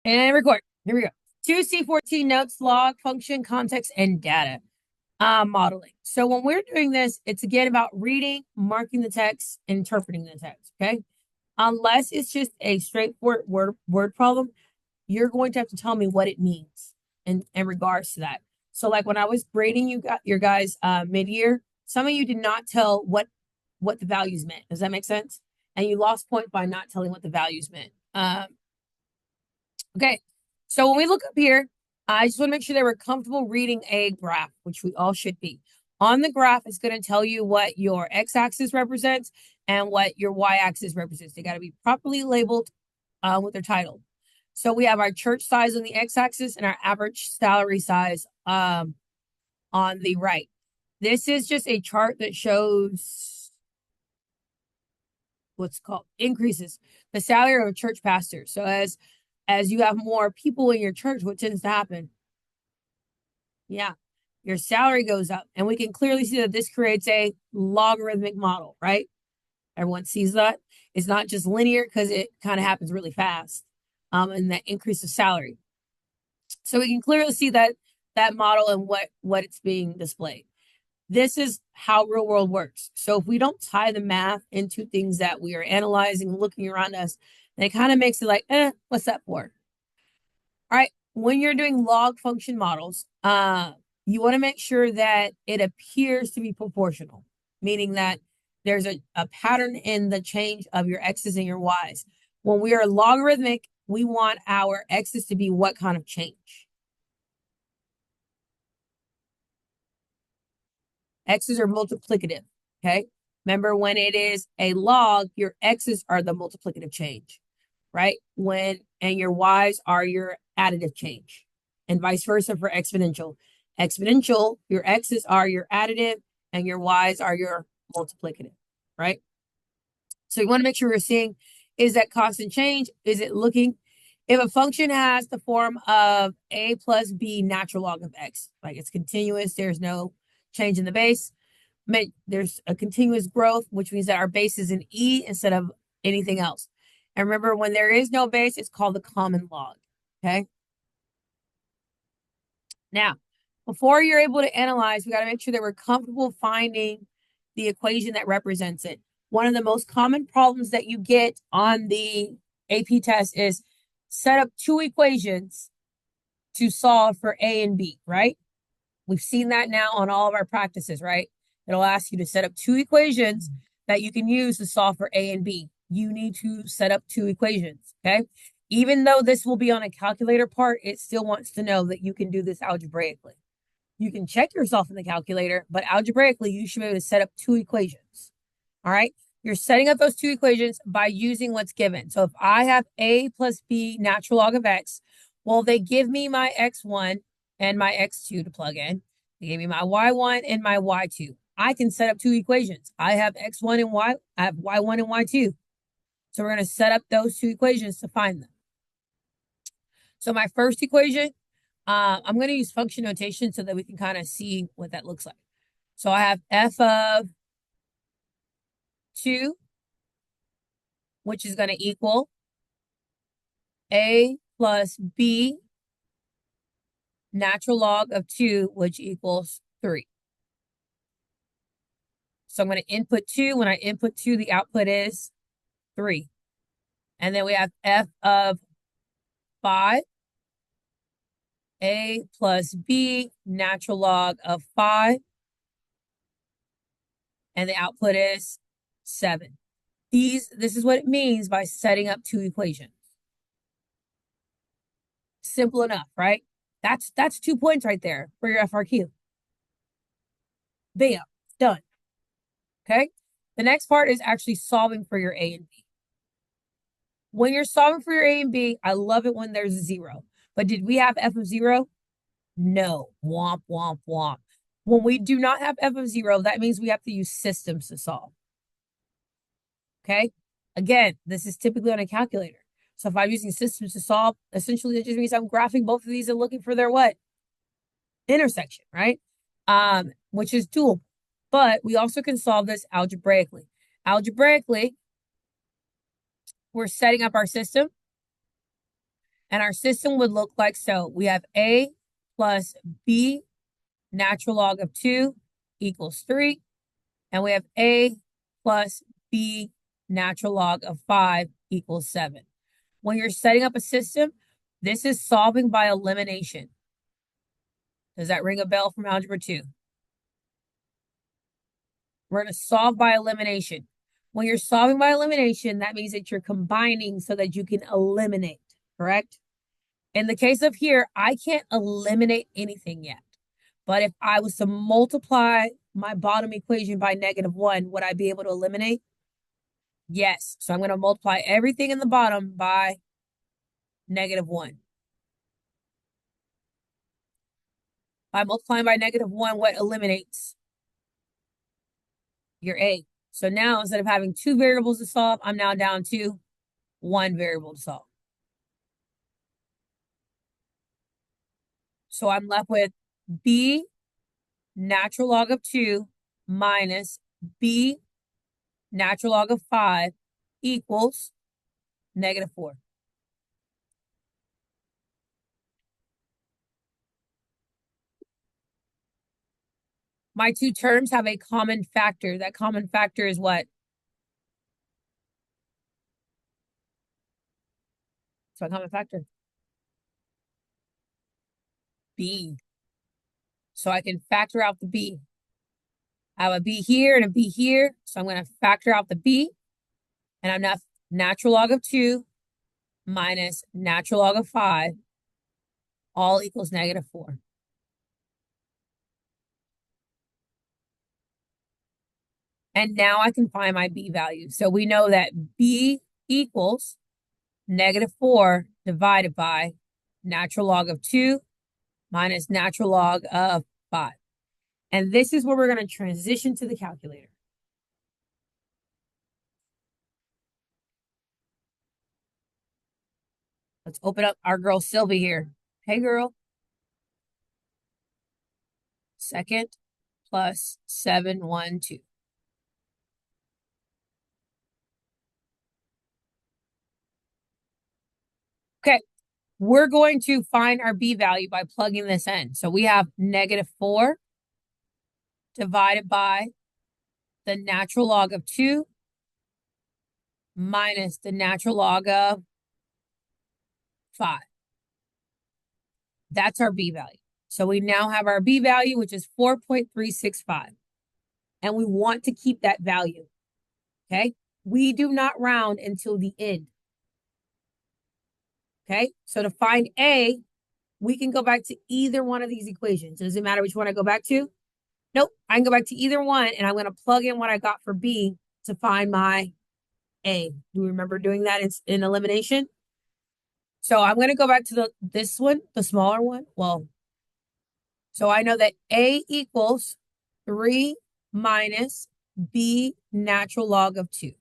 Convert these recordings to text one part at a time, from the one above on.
And record. Here we go. 2C.14 notes, log, function, context, and data modeling. So when we're doing this, it's again about reading, marking the text, and interpreting the text. Okay. Unless it's just a straightforward word problem, you're going to have to tell me what it means in regards to that. So like when I was grading you got your guys mid-year, some of you did not tell what the values meant. Does that make sense? And you lost point by not telling what the values meant. Okay, so when we look up here, I just want to make sure that we're comfortable reading a graph, which we all should be. On the graph, it's going to tell you what your x-axis represents and what your y-axis represents. They got to be properly labeled with their title. So we have our church size on the x-axis and our average salary size on the right. This is just a chart that shows what's called increases the salary of a church pastor. So as you have more people in your church, what tends to happen? Yeah, your salary goes up. And we can clearly see that this creates a logarithmic model, right? Everyone sees that. It's not just linear because it kind of happens really fast. And that increase of salary. So we can clearly see that model and what it's being displayed. This is how real world works. So if we don't tie the math into things that we are analyzing, looking around us, then it kind of makes it like, what's that for? All right. When you're doing log function models, you want to make sure that it appears to be proportional, meaning that there's a pattern in the change of your x's and your y's. When we are logarithmic, we want our x's to be what kind of change? X's are multiplicative, okay? Remember, when it is a log, your x's are the multiplicative change, right? And your y's are your additive change, and vice versa for exponential. Exponential, your x's are your additive, and your y's are your multiplicative, right? So you want to make sure we're seeing, is that constant change? Is it looking, if a function has the form of a plus b natural log of x, like it's continuous, there's no change in the base, there's a continuous growth, which means that our base is an e instead of anything else. And remember, when there is no base, it's called the common log. Okay. Now, before you're able to analyze, we got to make sure that we're comfortable finding the equation that represents it. One of the most common problems that you get on the AP test is set up two equations to solve for A and B, right? We've seen that now on all of our practices, right? It'll ask you to set up two equations that you can use to solve for A and B. You need to set up two equations, okay? Even though this will be on a calculator part, it still wants to know that you can do this algebraically. You can check yourself in the calculator, but algebraically, you should be able to set up two equations, all right? You're setting up those two equations by using what's given. So if I have A plus B natural log of X, well, they give me my X1 and my X2 to plug in. They gave me my Y1 and my Y2. I can set up two equations. I have X1 and Y, I have Y1 and Y2. So we're going to set up those two equations to find them. So my first equation, I'm going to use function notation so that we can kind of see what that looks like. So I have f of 2, which is going to equal a plus b natural log of 2, which equals 3. So I'm going to input 2. When I input 2, the output is 3. And then we have f of 5, a plus b natural log of 5. And the output is 7. This is what it means by setting up two equations. Simple enough, right? That's 2 points right there for your FRQ. Bam, done. Okay. The next part is actually solving for your A and B. When you're solving for your A and B, I love it when there's a 0. But did we have f of 0? No. Womp, womp, womp. When we do not have f of 0, that means we have to use systems to solve. Okay. Again, this is typically on a calculator. So if I'm using systems to solve, essentially it just means I'm graphing both of these and looking for their what? Intersection, right? Which is doable. But we also can solve this algebraically. Algebraically, we're setting up our system. And our system would look like so. We have A plus B natural log of 2 equals 3. And we have A plus B natural log of 5 equals 7. When you're setting up a system, this is solving by elimination. Does that ring a bell from Algebra 2? We're going to solve by elimination. When you're solving by elimination, that means that you're combining so that you can eliminate, correct? In the case of here, I can't eliminate anything yet. But if I was to multiply my bottom equation by -1, would I be able to eliminate? Yes. So I'm going to multiply everything in the bottom by -1. By multiplying by -1, what eliminates? Your A. So now instead of having 2 variables to solve, I'm now down to 1 variable to solve. So I'm left with B natural log of 2 minus B natural log of 5 equals -4. My two terms have a common factor. That common factor is what? What's my common factor? B. So I can factor out the B. I have a B here and a B here. So I'm going to factor out the B. And I'm left natural log of 2 minus natural log of 5 all equals -4. And now I can find my B value. So we know that B equals -4 divided by natural log of 2 minus natural log of 5. And this is where we're going to transition to the calculator. Let's open up our girl Sylvie here. Hey, girl. Second plus 712. Okay, we're going to find our B value by plugging this in. So we have -4 divided by the natural log of 2 minus the natural log of 5. That's our B value. So we now have our B value, which is 4.365. And we want to keep that value. Okay? We do not round until the end. Okay? So to find A, we can go back to either one of these equations. Does it matter which one I go back to? Nope. I can go back to either one, and I'm going to plug in what I got for B to find my A. Do you remember doing that in elimination? So I'm going to go back to this one, the smaller one. Well, so I know that A equals 3 minus B natural log of 2.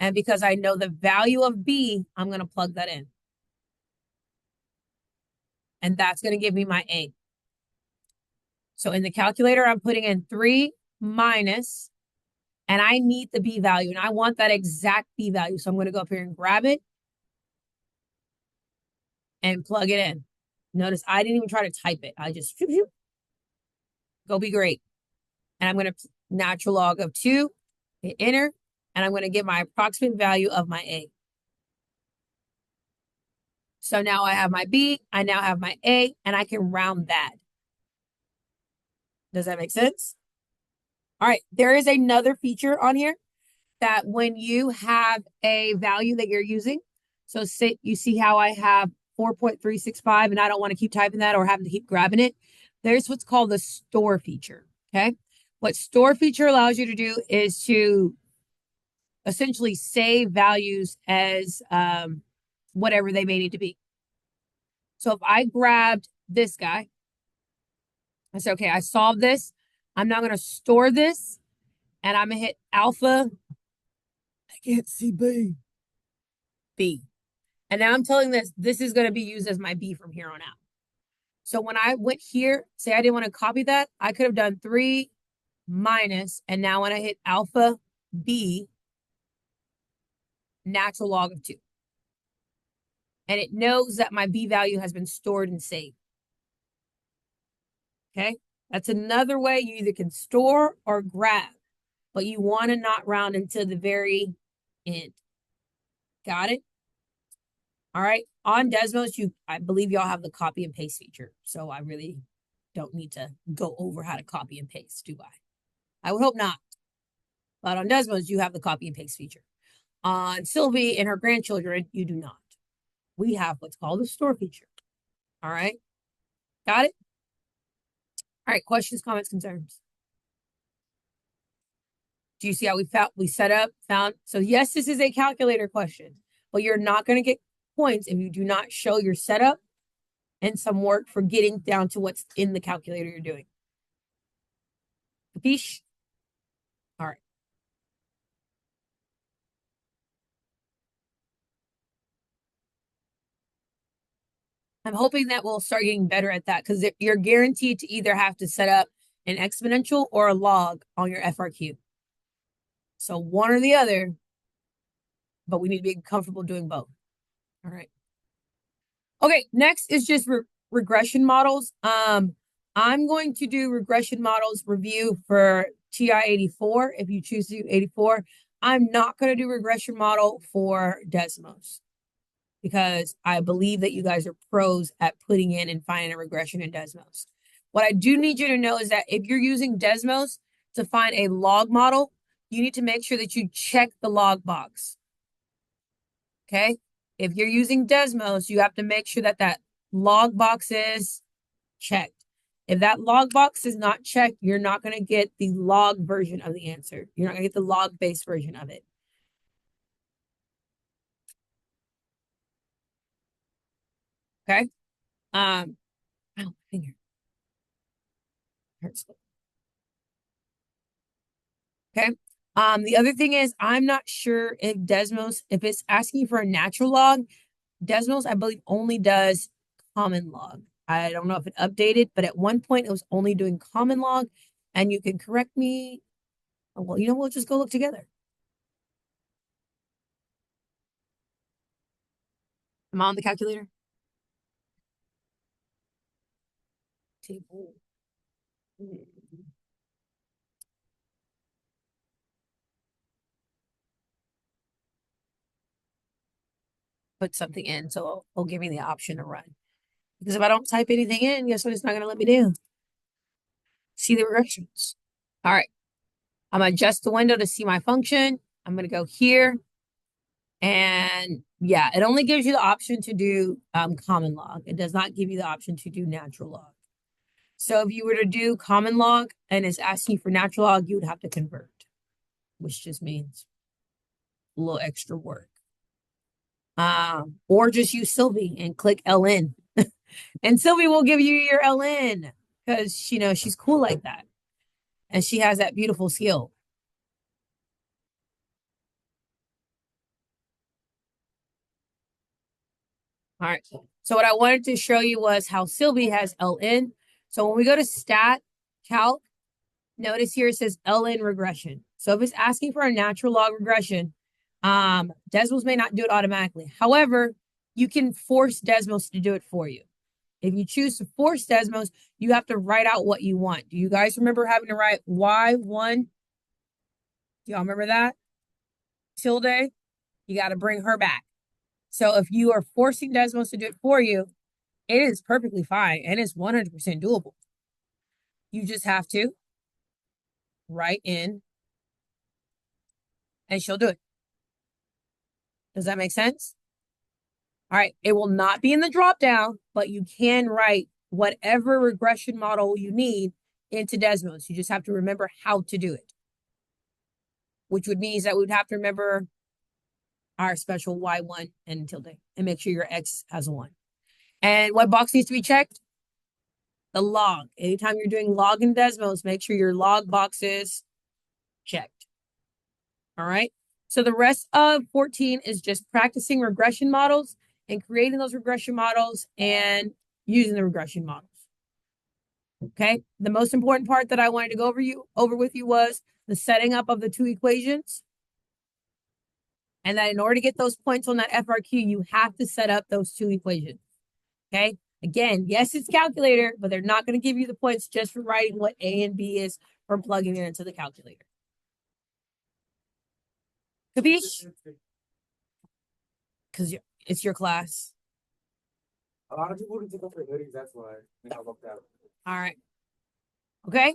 And because I know the value of B, I'm going to plug that in. And that's going to give me my A. So in the calculator, I'm putting in 3 minus, and I need the B value, and I want that exact B value. So I'm going to go up here and grab it and plug it in. Notice I didn't even try to type it. I just go be great. And I'm going to natural log of 2, hit enter, and I'm going to get my approximate value of my A. So now I have my B, I now have my A, and I can round that. Does that make sense? All right, there is another feature on here that when you have a value that you're using, so say you see how I have 4.365 and I don't want to keep typing that or having to keep grabbing it. There's what's called the store feature, okay? What store feature allows you to do is to essentially save values as whatever they may need to be. So if I grabbed this guy, I said, okay, I solved this. I'm now going to store this, and I'm going to hit alpha. I can't see B. B. And now I'm telling this is going to be used as my B from here on out. So when I went here, say I didn't want to copy that, I could have done 3 minus, and now when I hit alpha B, natural log of 2. and it knows that my B value has been stored and saved. Okay, that's another way you either can store or grab, but you want to not round until the very end. Got it? All right. On Desmos, I believe y'all have the copy and paste feature, so I really don't need to go over how to copy and paste, do I? I would hope not. But on Desmos, you have the copy and paste feature. On Sylvie and her grandchildren, you do not. We have what's called the store feature. All right. Got it? All right. Questions, comments, concerns? Do you see how we set up, found? So yes, this is a calculator question, but you're not going to get points if you do not show your setup and some work for getting down to what's in the calculator you're doing. Capiche? All right. I'm hoping that we'll start getting better at that because you're guaranteed to either have to set up an exponential or a log on your FRQ. So one or the other, but we need to be comfortable doing both. All right. Okay, next is just regression models. I'm going to do regression models review for TI 84 if you choose to do 84. I'm not going to do regression model for Desmos because I believe that you guys are pros at putting in and finding a regression in Desmos. What I do need you to know is that if you're using Desmos to find a log model, you need to make sure that you check the log box. Okay? If you're using Desmos, you have to make sure that that log box is checked. If that log box is not checked, you're not going to get the log version of the answer. You're not going to get the log-based version of it. Okay? Ow, finger. Hurts. Okay? The other thing is, I'm not sure if Desmos, if it's asking for a natural log, Desmos, I believe, only does common log. I don't know if it updated, but at one point it was only doing common log, and you can correct me. Well, we'll just go look together. Am I on the calculator? Table. Put something in, so it'll give me the option to run. Because if I don't type anything in, guess what it's not going to let me do? See the regressions. All right. I'm going to adjust the window to see my function. I'm going to go here. And yeah, it only gives you the option to do common log. It does not give you the option to do natural log. So if you were to do common log and it's asking for natural log, you would have to convert, which just means a little extra work. Or just use Sylvie and click LN. And Sylvie will give you your LN because she's cool like that. And she has that beautiful skill. All right. So what I wanted to show you was how Sylvie has LN. So when we go to stat calc, notice here it says LN regression. So if it's asking for a natural log regression, Desmos may not do it automatically. However, you can force Desmos to do it for you. If you choose to force Desmos, you have to write out what you want. Do you guys remember having to write Y1? Do y'all remember that? Tilde, you got to bring her back. So if you are forcing Desmos to do it for you, it is perfectly fine and it's 100% doable. You just have to write in and she'll do it. Does that make sense? All right. It will not be in the drop down, but you can write whatever regression model you need into Desmos. You just have to remember how to do it, which would mean that we'd have to remember our special Y1 and tilde and make sure your X has a 1. And what box needs to be checked? The log. Anytime you're doing log in Desmos, make sure your log box is checked. All right. So the rest of 14 is just practicing regression models and creating those regression models and using the regression models. Okay. The most important part that I wanted to go over with you was the setting up of the two equations. And that in order to get those points on that FRQ, you have to set up those two equations. Okay. Again, yes, it's calculator, but they're not going to give you the points just for writing what A and B is from plugging it into the calculator. Capiche? Because it's your class. A lot of people didn't take off their hoodies, that's why. I looked out. All right. Okay.